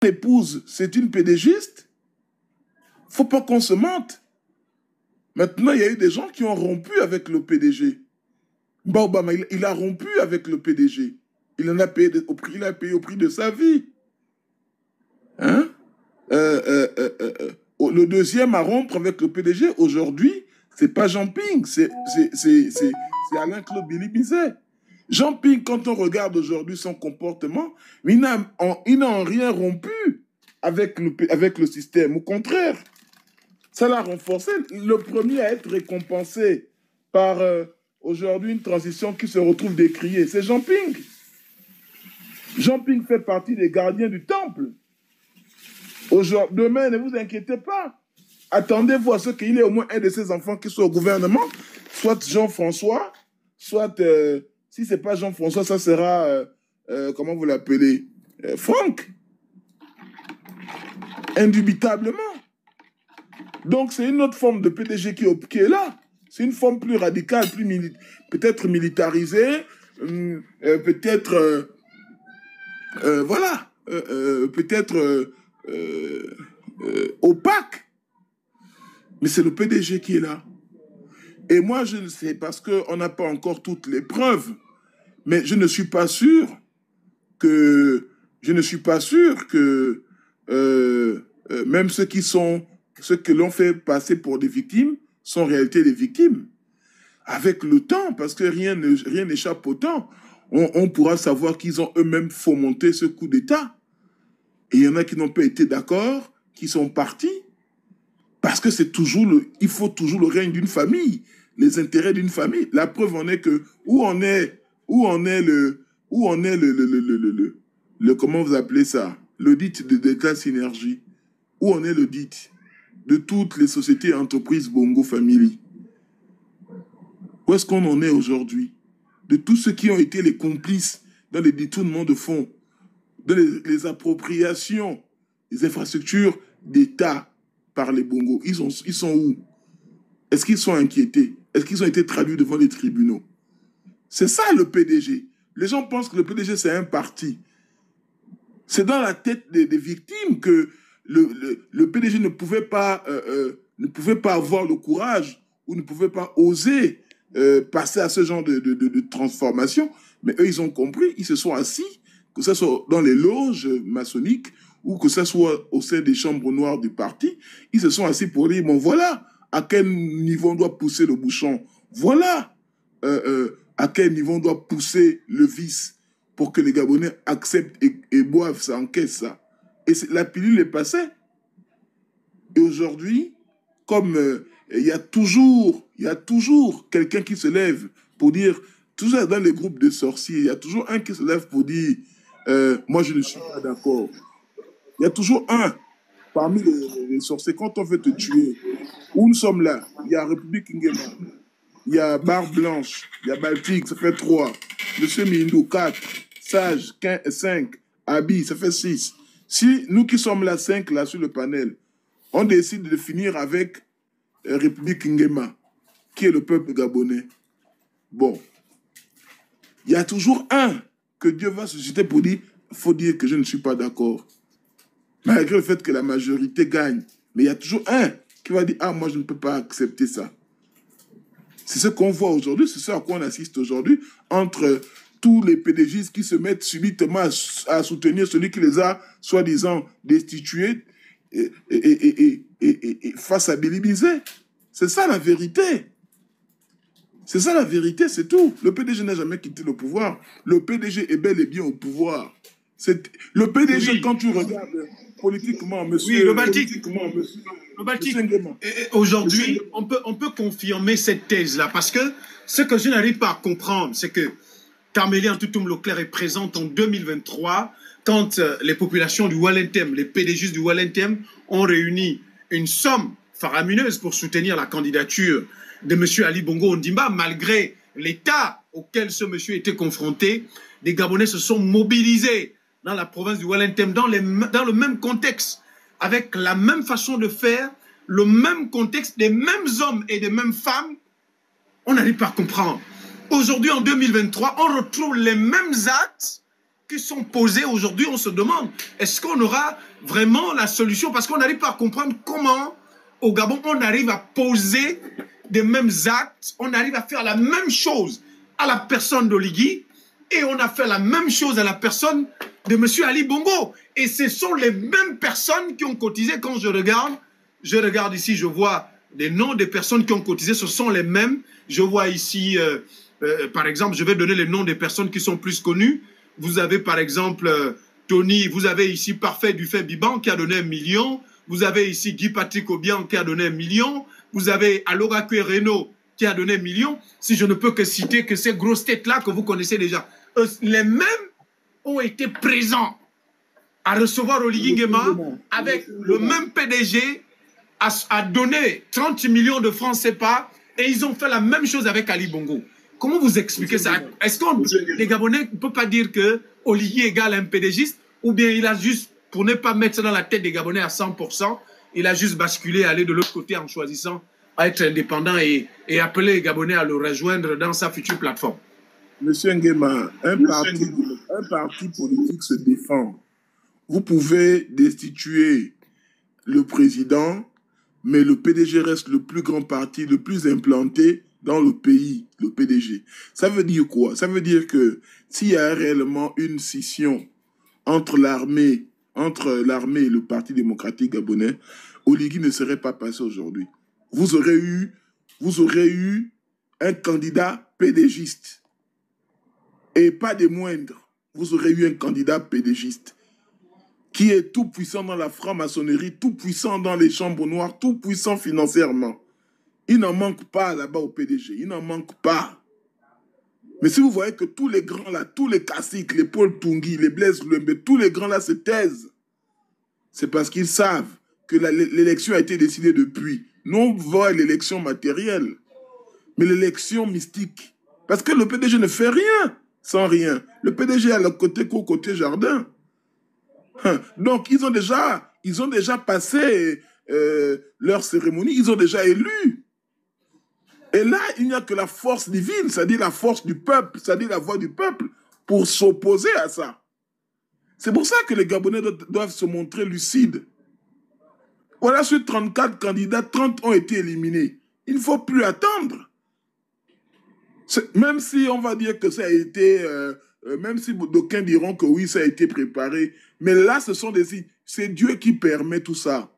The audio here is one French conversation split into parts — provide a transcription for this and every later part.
épouse, c'est une pédégiste, faut pas qu'on se mente. Maintenant, il y a eu des gens qui ont rompu avec le PDG. Obama, il a rompu avec le PDG. Il en a payé il a payé au prix de sa vie. Hein? Le deuxième à rompre avec le PDG, aujourd'hui, c'est pas Jean Ping, c'est Alain-Claude Billy-Bizet. Jean Ping, quand on regarde aujourd'hui son comportement, il n'a en rien rompu avec le système. Au contraire, ça l'a renforcé. Le premier à être récompensé par aujourd'hui une transition qui se retrouve décriée, c'est Jean Ping. Jean Ping fait partie des gardiens du temple. Demain, ne vous inquiétez pas. Attendez-vous à ce qu'il ait au moins un de ses enfants qui soit au gouvernement, soit Jean-François, soit, si ce n'est pas Jean-François, ça sera, comment vous l'appelez, Franck. Indubitablement. Donc, c'est une autre forme de PDG qui est là. C'est une forme plus radicale, peut-être militarisée, peut-être, voilà, peut-être opaque. Mais c'est le PDG qui est là. Et moi, je le sais parce qu'on n'a pas encore toutes les preuves. Mais je ne suis pas sûr que même ceux que l'on fait passer pour des victimes sont en réalité des victimes. Avec le temps, parce que rien n'échappe au temps, on pourra savoir qu'ils ont eux-mêmes fomenté ce coup d'État. Et il y en a qui n'ont pas été d'accord, qui sont partis. Parce que il faut toujours le règne d'une famille, les intérêts d'une famille. La preuve en est que où en est le comment vous appelez ça, l'audit d'État Synergie, où en est l'audit de toutes les sociétés et entreprises Bongo Family. Où est-ce qu'on en est aujourd'hui? De tous ceux qui ont été les complices dans les détournements de fonds, dans les appropriations des infrastructures d'État par les Bongos. Ils sont où? Est-ce qu'ils sont inquiétés? Est-ce qu'ils ont été traduits devant les tribunaux? C'est ça le PDG. Les gens pensent que le PDG c'est un parti. C'est dans la tête des victimes que le PDG ne pouvait pas avoir le courage ou ne pouvait pas oser passer à ce genre de transformation. Mais eux, ils ont compris, ils se sont assis, que ce soit dans les loges maçonniques ou que ce soit au sein des chambres noires du parti, ils se sont assis pour dire, bon voilà, à quel niveau on doit pousser le bouchon, voilà à quel niveau on doit pousser le vice pour que les Gabonais acceptent et boivent ça, encaissent ça. Et la pilule est passée. Et aujourd'hui, comme il y a toujours quelqu'un qui se lève pour dire, toujours dans les groupes de sorciers, il y a toujours un qui se lève pour dire, moi je ne suis pas d'accord. Il y a toujours un parmi les sorciers. Quand on veut te tuer, où nous sommes là, il y a République Nguema, il y a Barre Blanche, il y a Baltique, ça fait 3. Monsieur Mindou, 4. Sage, 5. Abi, ça fait 6. Si nous qui sommes là, 5, là, sur le panel, on décide de finir avec République Nguema, qui est le peuple gabonais, bon, il y a toujours un que Dieu va susciter pour dire, il faut dire que je ne suis pas d'accord. Malgré le fait que la majorité gagne. Mais il y a toujours un qui va dire, ah, moi, je ne peux pas accepter ça. C'est ce qu'on voit aujourd'hui, c'est ce à quoi on assiste aujourd'hui, entre tous les PDGistes qui se mettent subitement à soutenir celui qui les a, soi-disant, destitués et face à Billy Bizet. C'est ça la vérité. C'est ça la vérité, c'est tout. Le PDG n'a jamais quitté le pouvoir. Le PDG est bel et bien au pouvoir. Le PDG, oui. Quand tu regardes politiquement, monsieur... Oui, le Baltique. Aujourd'hui, on peut confirmer cette thèse-là, parce que ce que je n'arrive pas à comprendre, c'est que Carmélie Antoutoum Leclerc est présente en 2023, quand les populations du Walentem, les PDG du Walentem, ont réuni une somme faramineuse pour soutenir la candidature de M. Ali Bongo Ondimba, malgré l'état auquel ce monsieur était confronté. Des Gabonais se sont mobilisés dans la province du Walentem, dans le même contexte, avec la même façon de faire, le même contexte, des mêmes hommes et des mêmes femmes. On n'arrive pas à comprendre. Aujourd'hui, en 2023, on retrouve les mêmes actes qui sont posées aujourd'hui, on se demande, est-ce qu'on aura vraiment la solution? Parce qu'on n'arrive pas à comprendre comment, au Gabon, on arrive à poser des mêmes actes, on arrive à faire la même chose à la personne d'Oligui, et on a fait la même chose à la personne de M. Ali Bongo. Et ce sont les mêmes personnes qui ont cotisé. Quand je regarde ici, je vois les noms des personnes qui ont cotisé, ce sont les mêmes. Je vois ici, par exemple, je vais donner les noms des personnes qui sont plus connues. Vous avez par exemple Tony, vous avez ici Parfait Dufay Biban qui a donné 1 million. Vous avez ici Guy Patrick Obiang qui a donné 1 million. Vous avez Alora Renault qui a donné 1 million. Si je ne peux que citer que ces grosses têtes-là que vous connaissez déjà, les mêmes ont été présents à recevoir Oligui Nguema avec le même PDG a donné 30 millions de francs CFA et ils ont fait la même chose avec Ali Bongo. Comment vous expliquez ça? Est-ce que les Gabonais ne peuvent pas dire que Oligui égale un PDGiste ou bien il a juste, pour ne pas mettre ça dans la tête des Gabonais à 100%, il a juste basculé, aller de l'autre côté en choisissant à être indépendant et appeler les Gabonais à le rejoindre dans sa future plateforme? Monsieur Nguema, un parti politique se défend. Vous pouvez destituer le président, mais le PDG reste le plus grand parti, le plus implanté dans le pays, le PDG. Ça veut dire quoi? Ça veut dire que s'il y a réellement une scission entre l'armée et le Parti démocratique gabonais, Oligui ne serait pas passé aujourd'hui. Vous aurez eu un candidat PDGiste. Et pas des moindres. Vous aurez eu un candidat PDGiste qui est tout puissant dans la franc-maçonnerie, tout puissant dans les chambres noires, tout puissant financièrement. Il n'en manque pas là-bas au PDG. Il n'en manque pas. Mais si vous voyez que tous les grands là, tous les Kassik, les Paul Tungi, les Blaise Lembe, tous les grands là se taisent, c'est parce qu'ils savent que l'élection a été décidée depuis. Non pas l'élection matérielle, mais l'élection mystique. Parce que le PDG ne fait rien sans rien. Le PDG a le côté cour, côté jardin. Donc, ils ont déjà passé leur cérémonie, ils ont déjà élu. Et là, il n'y a que la force divine, c'est-à-dire la force du peuple, c'est-à-dire la voix du peuple, pour s'opposer à ça. C'est pour ça que les Gabonais doivent se montrer lucides. Voilà, sur 34 candidats, 30 ont été éliminés. Il ne faut plus attendre. Même si on va dire que ça a été... même si d'aucuns diront que oui, ça a été préparé. Mais là, c'est Dieu qui permet tout ça.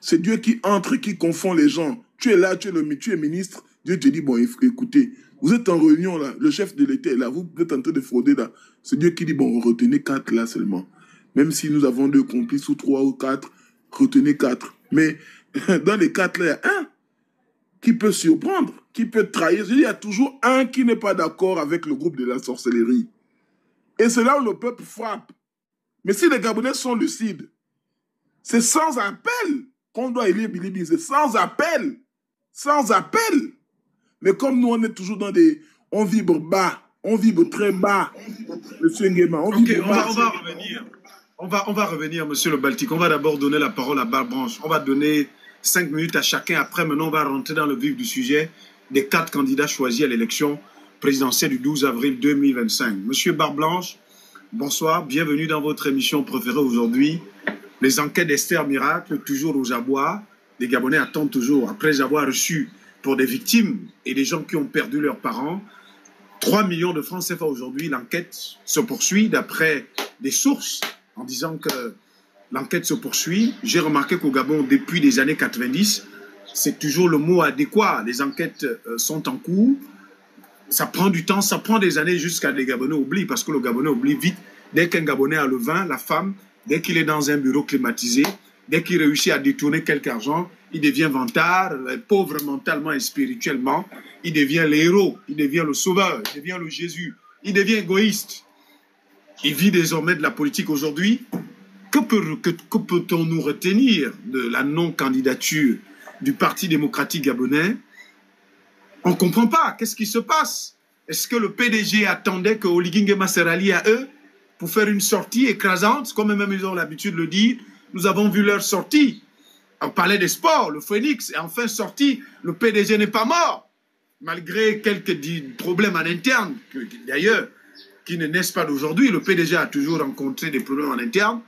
C'est Dieu qui entre, qui confond les gens. Tu es là, tu es ministre. Dieu te dit, bon, écoutez, vous êtes en réunion là, le chef de l'État est là, vous êtes en train de frauder là. C'est Dieu qui dit, bon, retenez 4 là seulement. Même si nous avons 2 complices ou 3 ou 4, retenez 4. Mais dans les 4 là, il y a un qui peut surprendre, qui peut trahir. Il y a toujours un qui n'est pas d'accord avec le groupe de la sorcellerie. Et c'est là où le peuple frappe. Mais si les Gabonais sont lucides, c'est sans appel qu'on doit élire Bilibi. C'est sans appel. Sans appel. Mais comme nous, on est toujours dans des... On vibre bas. On vibre très bas. Monsieur Nguema, on vibre bas. On va revenir, monsieur le Baltique. On va d'abord donner la parole à Barbranche. On va donner 5 minutes à chacun. Après, maintenant, on va rentrer dans le vif du sujet des 4 candidats choisis à l'élection présidentielle du 12 avril 2025. Monsieur Barbranche, bonsoir. Bienvenue dans votre émission préférée aujourd'hui. Les enquêtes d'Esther Miracle, toujours aux abois. Les Gabonais attendent toujours, après avoir reçu pour des victimes et des gens qui ont perdu leurs parents, 3 millions de francs CFA aujourd'hui. L'enquête se poursuit d'après des sources en disant que l'enquête se poursuit. J'ai remarqué qu'au Gabon, depuis les années 90, c'est toujours le mot adéquat. Les enquêtes sont en cours. Ça prend du temps, ça prend des années jusqu'à les Gabonais oublient, parce que le Gabonais oublie vite. Dès qu'un Gabonais a le vin, la femme, dès qu'il est dans un bureau climatisé, dès qu'il réussit à détourner quelque argent, il devient vantard, pauvre mentalement et spirituellement. Il devient le héros, il devient le sauveur, il devient le Jésus, il devient égoïste. Il vit désormais de la politique aujourd'hui. Que peut-on nous retenir de la non-candidature du Parti démocratique gabonais? On ne comprend pas. Qu'est-ce qui se passe? Est-ce que le PDG attendait que Oligui Nguema se rallie à eux pour faire une sortie écrasante, comme même ils ont l'habitude de le dire? Nous avons vu leur sortie. On parlait des sports, le Phoenix est enfin sorti. Le PDG n'est pas mort, malgré quelques problèmes en interne, d'ailleurs, qui ne naissent pas d'aujourd'hui. Le PDG a toujours rencontré des problèmes en interne.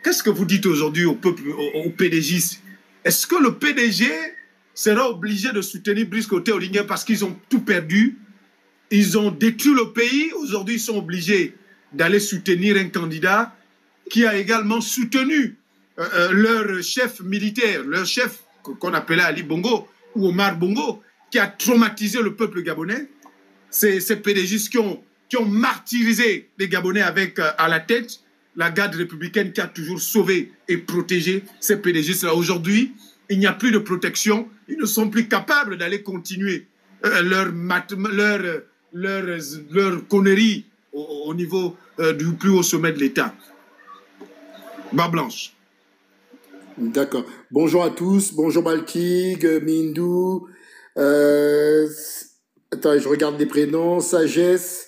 Qu'est-ce que vous dites aujourd'hui au peuple, aux PDGistes? Est-ce que le PDG sera obligé de soutenir Brice Clotaire Oligui parce qu'ils ont tout perdu? Ils ont détruit le pays. Aujourd'hui, ils sont obligés d'aller soutenir un candidat qui a également soutenu leur chef militaire, leur chef qu'on appelait Ali Bongo ou Omar Bongo, qui a traumatisé le peuple gabonais. Ces PDGistes qui ont martyrisé les Gabonais avec à la tête la garde républicaine qui a toujours sauvé et protégé ces PDGistes-là. Aujourd'hui, il n'y a plus de protection. Ils ne sont plus capables d'aller continuer leur connerie au niveau du plus haut sommet de l'État. Bas Blanche. D'accord. Bonjour à tous. Bonjour Balkig, Mindou. Attends, je regarde les prénoms. Sagesse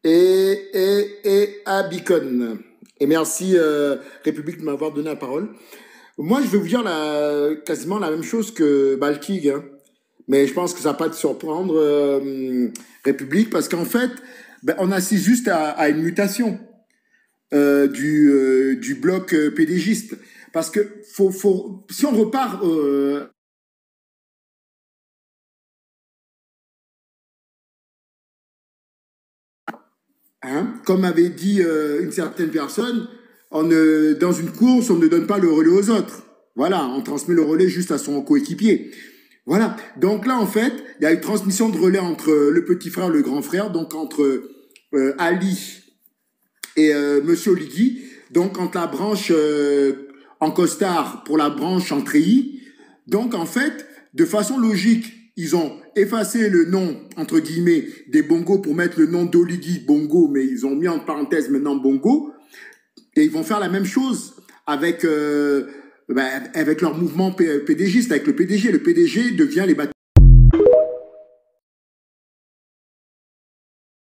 et Abicon. Et merci République de m'avoir donné la parole. Moi, je vais vous dire quasiment la même chose que Balkig, hein. Mais je pense que ça va pas te surprendre, République, parce qu'en fait, on assiste juste à une mutation du bloc PDGiste. Parce que si on repart comme avait dit une certaine personne, dans une course, on ne donne pas le relais aux autres. Voilà, on transmet le relais juste à son coéquipier. Voilà, donc là, en fait, il y a une transmission de relais entre le petit frère et le grand frère, donc entre Ali et Monsieur Oligui, donc entre la branche en costard pour la branche en treillis. Donc, en fait, de façon logique, ils ont effacé le nom, entre guillemets, des Bongo pour mettre le nom d'Oligui Bongo, mais ils ont mis en parenthèse maintenant Bongo. Et ils vont faire la même chose avec leur mouvement PDGiste, avec le PDG. Le PDG devient les bâtiments.